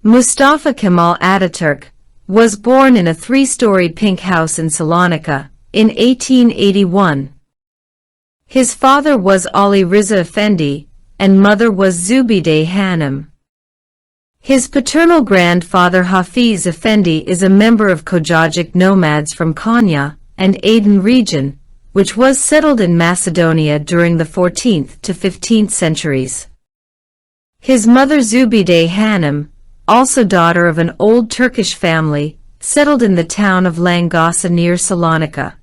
Mustafa Kemal Atatürk was born in a three-story pink house in Salonika in 1881. His father was Ali Riza Effendi, and mother was Zubide Hanım. His paternal grandfather Hafiz Effendi is a member of Kocacık nomads from Konya and Aydın region, which was settled in Macedonia during the 14th to 15th centuries. His mother Zubide Hanım, also daughter of an old Turkish family, settled in the town of Langasa near Salonika.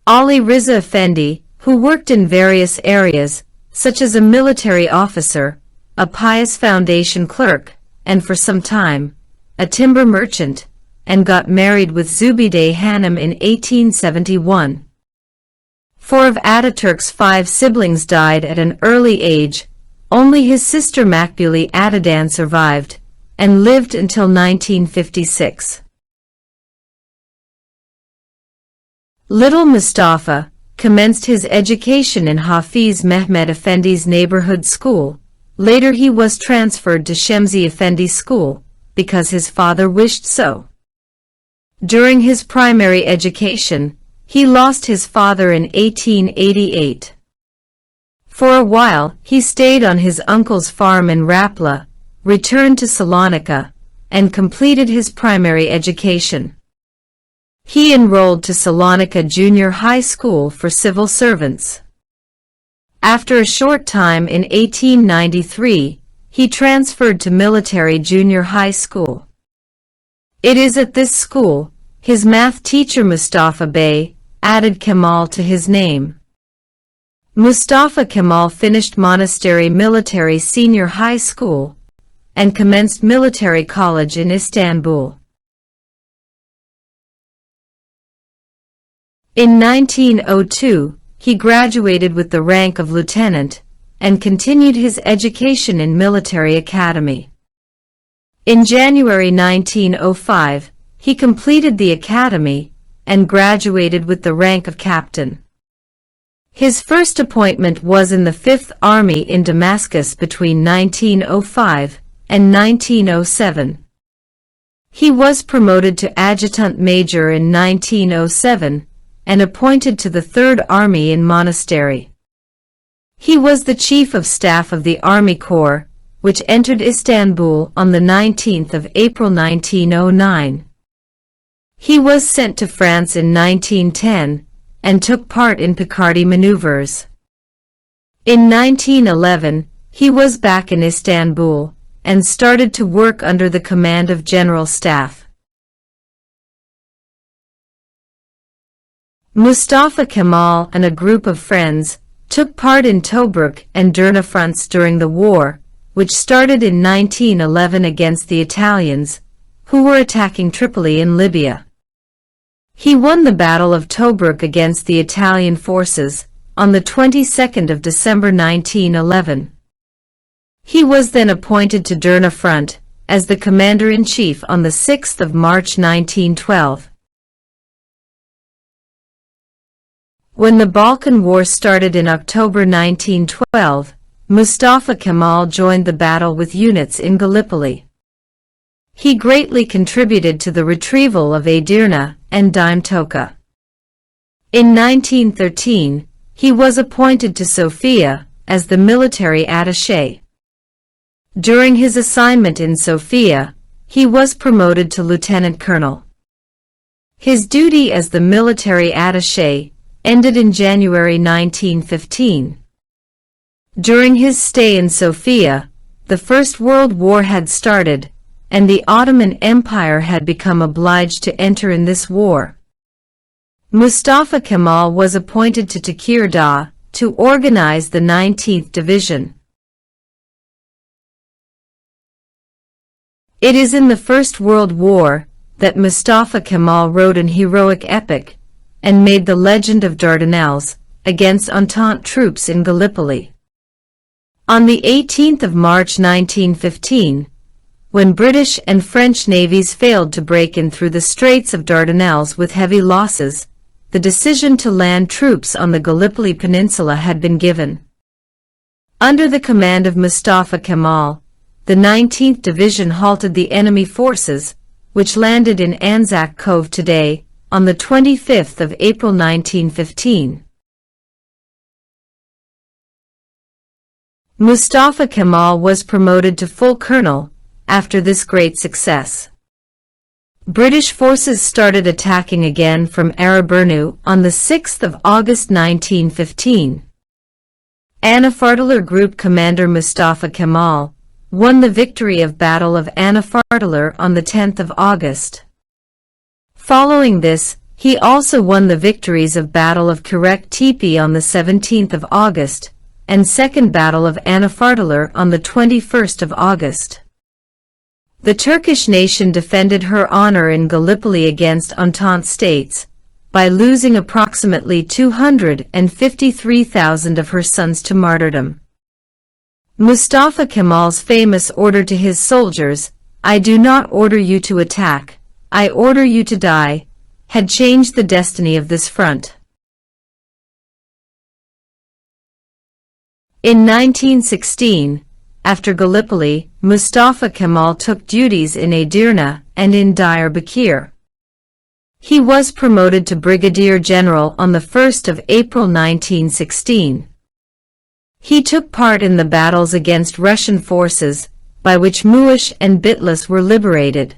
Ali Riza Effendi, who worked in various areas, such as a military officer, a pious foundation clerk, and for some time, a timber merchant, and got married with Zubide Hanım in 1871. Four of Atatürk's 5 siblings died at an early age. Only his sister Makbule Atadan survived, and lived until 1956. Little Mustafa commenced his education in Hafiz Mehmet Effendi's neighborhood school. Later he was transferred to Shemsi Effendi School, because his father wished so. During his primary education, he lost his father in 1888. For a while, he stayed on his uncle's farm in Rapla, returned to Salonika, and completed his primary education. He enrolled to Salonika Junior High School for civil servants. After a short time in 1893, he transferred to Military Junior High School. It is at this school, his math teacher Mustafa Bey added Kemal to his name. Mustafa Kemal finished Monastery Military Senior High School and commenced military college in Istanbul. In 1902, he graduated with the rank of lieutenant and continued his education in military academy. In January 1905, he completed the academy and graduated with the rank of captain. His first appointment was in the 5th Army in Damascus between 1905 and 1907. He was promoted to adjutant major in 1907 and appointed to the 3rd Army in Monastery. He was the Chief of Staff of the Army Corps, which entered Istanbul on the 19th of April 1909. He was sent to France in 1910 and took part in Picardy maneuvers. In 1911, he was back in Istanbul and started to work under the command of General Staff. Mustafa Kemal and a group of friends took part in Tobruk and Derna fronts during the war, which started in 1911 against the Italians, who were attacking Tripoli in Libya. He won the Battle of Tobruk against the Italian forces on the 22nd of December 1911. He was then appointed to Derna front as the commander-in-chief on the 6th of March 1912. When the Balkan War started in October 1912, Mustafa Kemal joined the battle with units in Gallipoli. He greatly contributed to the retrieval of Edirne and Dimtoka. In 1913, he was appointed to Sofia as the military attaché. During his assignment in Sofia, he was promoted to lieutenant colonel. His duty as the military attaché ended in January 1915. During his stay in Sofia, the First World War had started, and the Ottoman Empire had become obliged to enter in this war. Mustafa Kemal was appointed to Tekirdağ to organize the 19th Division. It is in the First World War that Mustafa Kemal wrote an heroic epic and made the legend of Dardanelles against Entente troops in Gallipoli. On the 18th of March 1915, when British and French navies failed to break in through the Straits of Dardanelles with heavy losses, the decision to land troops on the Gallipoli Peninsula had been given. Under the command of Mustafa Kemal, the 19th Division halted the enemy forces, which landed in Anzac Cove today, on the 25th of April 1915. Mustafa Kemal was promoted to full colonel after this great success. British forces started attacking again from Araburnu on the 6th of August 1915. Anafartalar Group commander Mustafa Kemal won the victory of Battle of Anafartalar on the 10th of August. Following this, he also won the victories of Battle of Kurek Tepe on the 17th of August, and Second Battle of Anafartalar on the 21st of August. The Turkish nation defended her honor in Gallipoli against Entente states, by losing approximately 253,000 of her sons to martyrdom. Mustafa Kemal's famous order to his soldiers, "I do not order you to attack, I order you to die," had changed the destiny of this front. In 1916, after Gallipoli, Mustafa Kemal took duties in Edirne and in Diyarbakir. He was promoted to brigadier general on the 1st of April 1916. He took part in the battles against Russian forces, by which Muish and Bitlis were liberated.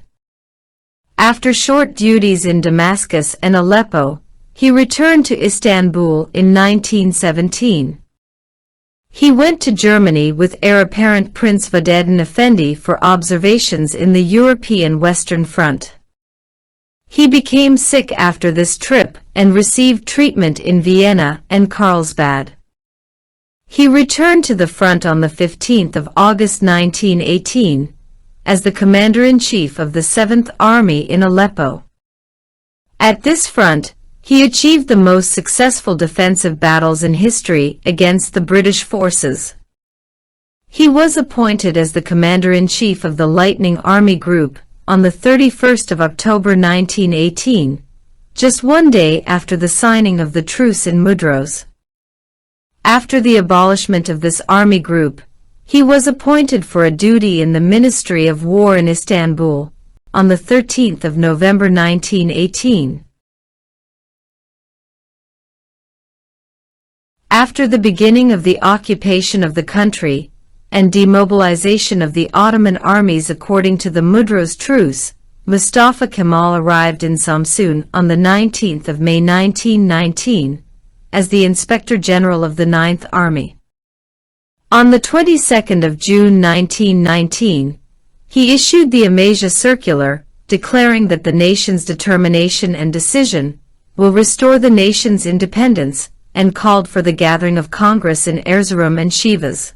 After short duties in Damascus and Aleppo, he returned to Istanbul in 1917. He went to Germany with heir apparent Prince Vahdettin Effendi for observations in the European Western Front. He became sick after this trip and received treatment in Vienna and Carlsbad. He returned to the front on the 15th of August 1918 as the commander-in-chief of the 7th Army in Aleppo. At this front, he achieved the most successful defensive battles in history against the British forces. He was appointed as the commander-in-chief of the Lightning Army Group on the 31st of October 1918, just one day after the signing of the truce in Mudros. After the abolishment of this army group, he was appointed for a duty in the Ministry of War in Istanbul on the 13th of November 1918. After the beginning of the occupation of the country and demobilization of the Ottoman armies according to the Mudros Truce, Mustafa Kemal arrived in Samsun on the 19th of May 1919 as the Inspector General of the 9th Army. On the 22nd of June 1919, he issued the Amasya Circular, declaring that the nation's determination and decision will restore the nation's independence, and called for the gathering of Congress in Erzurum and Sivas.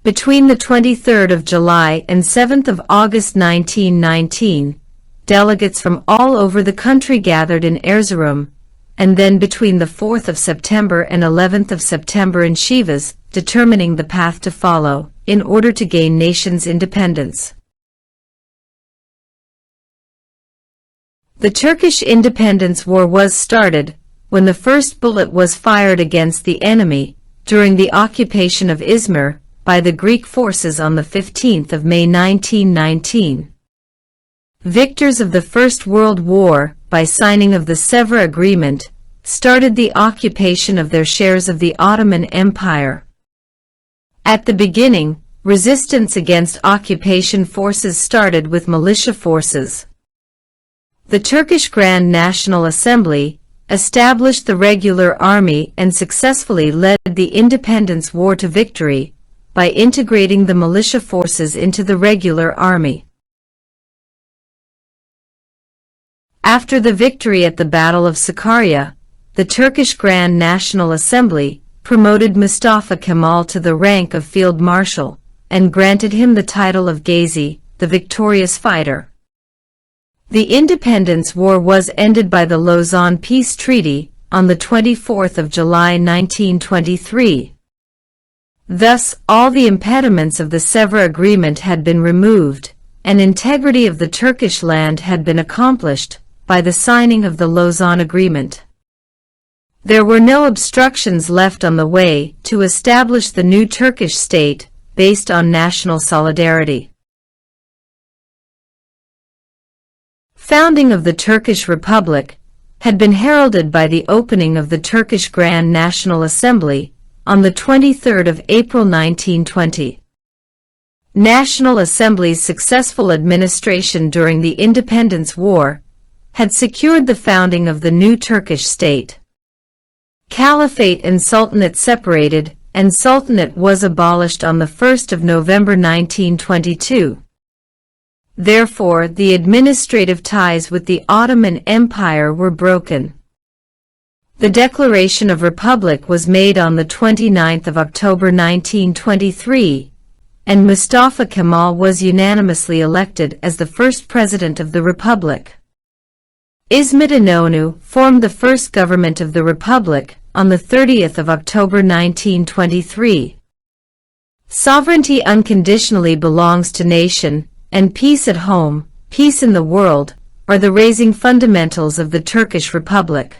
Between the 23rd of July and 7th of August 1919, delegates from all over the country gathered in Erzurum, and then between the 4th of September and 11th of September in Sivas, determining the path to follow in order to gain nation's independence. The Turkish Independence War was started when the first bullet was fired against the enemy during the occupation of Izmir by the Greek forces on the 15th of May 1919. Victors of the First World War, by signing of the Sèvres Agreement, started the occupation of their shares of the Ottoman Empire. At the beginning, resistance against occupation forces started with militia forces. The Turkish Grand National Assembly established the regular army and successfully led the independence war to victory by integrating the militia forces into the regular army. After the victory at the Battle of Sakarya, the Turkish Grand National Assembly promoted Mustafa Kemal to the rank of Field Marshal and granted him the title of Gazi, the victorious fighter. The Independence War was ended by the Lausanne Peace Treaty on the 24th of July 1923. Thus, all the impediments of the Sèvres Agreement had been removed, and integrity of the Turkish land had been accomplished by the signing of the Lausanne Agreement. There were no obstructions left on the way to establish the new Turkish state based on national solidarity. Founding of the Turkish Republic had been heralded by the opening of the Turkish Grand National Assembly on the 23rd of April 1920. National Assembly's successful administration during the Independence War had secured the founding of the new Turkish state. Caliphate and Sultanate separated, and Sultanate was abolished on the 1st of November 1922. Therefore, the administrative ties with the Ottoman Empire were broken. The Declaration of Republic was made on the 29th of October 1923, and Mustafa Kemal was unanimously elected as the first president of the Republic. İsmet İnönü formed the first government of the Republic on the 30th of October 1923. Sovereignty unconditionally belongs to nation, and peace at home, peace in the world, are the raising fundamentals of the Turkish Republic.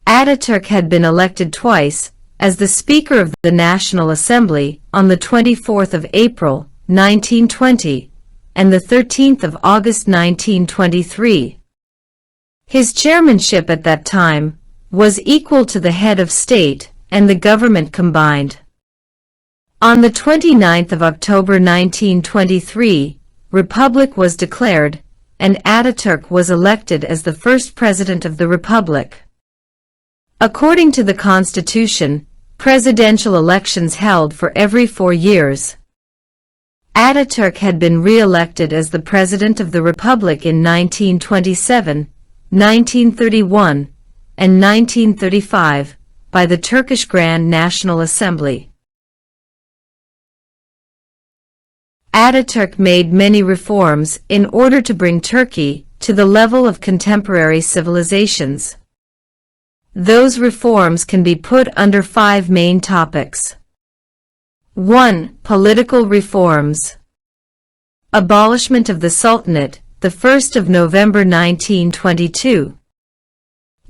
Atatürk had been elected twice as the Speaker of the National Assembly on the 24th of April, 1920, and the 13th of August 1923. His chairmanship at that time was equal to the head of state and the government combined. On the 29th of October 1923, Republic was declared, and Atatürk was elected as the first president of the Republic. According to the Constitution, presidential elections held for every 4 years. Atatürk had been re-elected as the President of the Republic in 1927, 1931, and 1935 by the Turkish Grand National Assembly. Atatürk made many reforms in order to bring Turkey to the level of contemporary civilizations. Those reforms can be put under 5 main topics. 1. Political reforms. Abolishment of the Sultanate, the 1st of November 1922.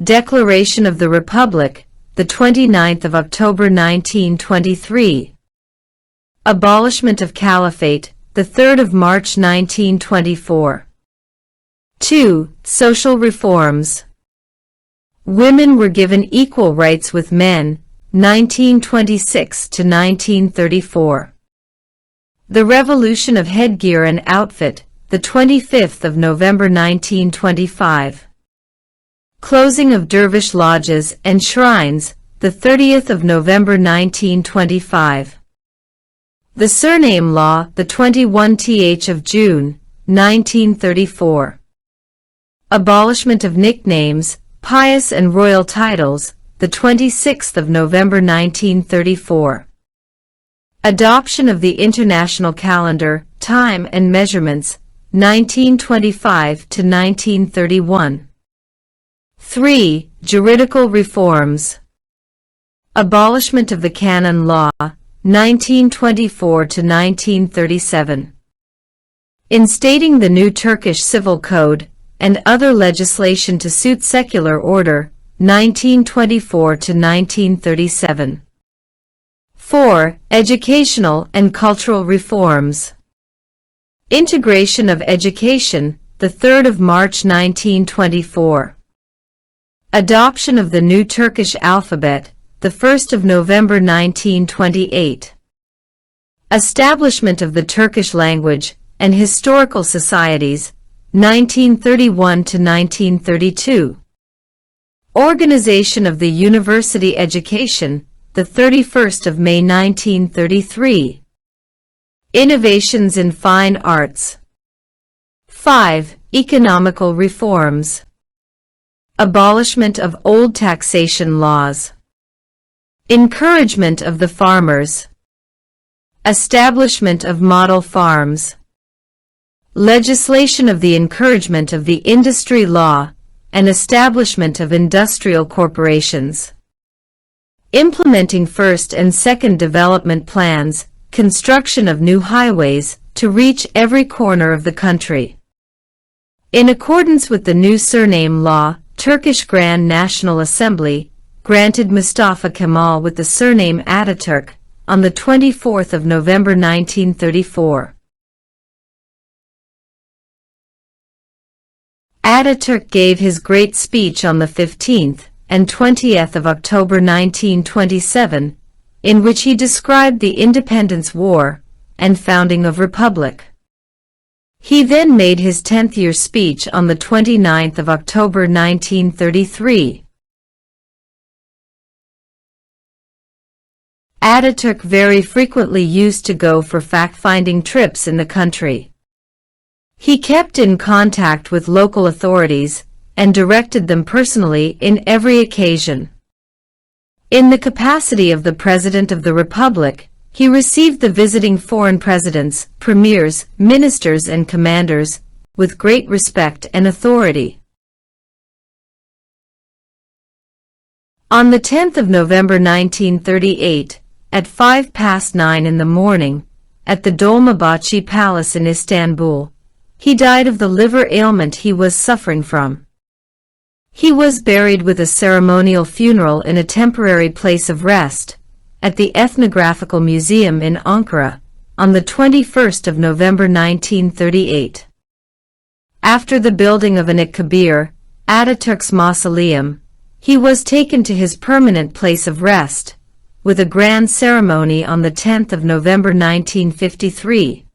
Declaration of the Republic, the 29th of October 1923. Abolishment of Caliphate, the 3rd of March 1924. 2. Social reforms. Women were given equal rights with men, 1926 to 1934. The Revolution of Headgear and Outfit, the 25th of November 1925. Closing of dervish lodges and shrines, the 30th of November 1925. The Surname Law, the 21th of June, 1934. Abolishment of nicknames, pious and royal titles, the 26th of November 1934. Adoption of the International Calendar, Time and Measurements, 1925 to 1931. 3. Juridical reforms. Abolishment of the Canon Law, 1924 to 1937. Instating the new Turkish Civil Code and other legislation to suit secular order, 1924 to 1937. 4. Educational and cultural reforms. Integration of education, the 3rd of March 1924. Adoption of the new Turkish alphabet, the 1st of November 1928. Establishment of the Turkish language and historical societies, 1931 to 1932. Organization of the university education, the 31st of May 1933. Innovations in fine arts. 5. Economical reforms. Abolishment of old taxation laws. Encouragement of the farmers. Establishment of model farms. Legislation of the encouragement of the industry law and establishment of industrial corporations. Implementing first and second development plans, construction of new highways to reach every corner of the country. In accordance with the new surname law, Turkish Grand National Assembly granted Mustafa Kemal with the surname Atatürk on the 24th of November 1934. Atatürk gave his great speech on the 15th and 20th of October 1927, in which he described the Independence War and founding of Republic. He then made his 10th-year speech on the 29th of October 1933. Atatürk very frequently used to go for fact-finding trips in the country. He kept in contact with local authorities and directed them personally in every occasion. In the capacity of the President of the Republic, he received the visiting foreign presidents, premiers, ministers and commanders with great respect and authority. On the 10th of November 1938, at 9:05 in the morning, at the Dolmabahce Palace in Istanbul, he died of the liver ailment he was suffering from. He was buried with a ceremonial funeral in a temporary place of rest at the Ethnographical Museum in Ankara on the 21st of November 1938. After the building of Kabir, Atatürk's mausoleum, he was taken to his permanent place of rest with a grand ceremony on the 10th of November 1953.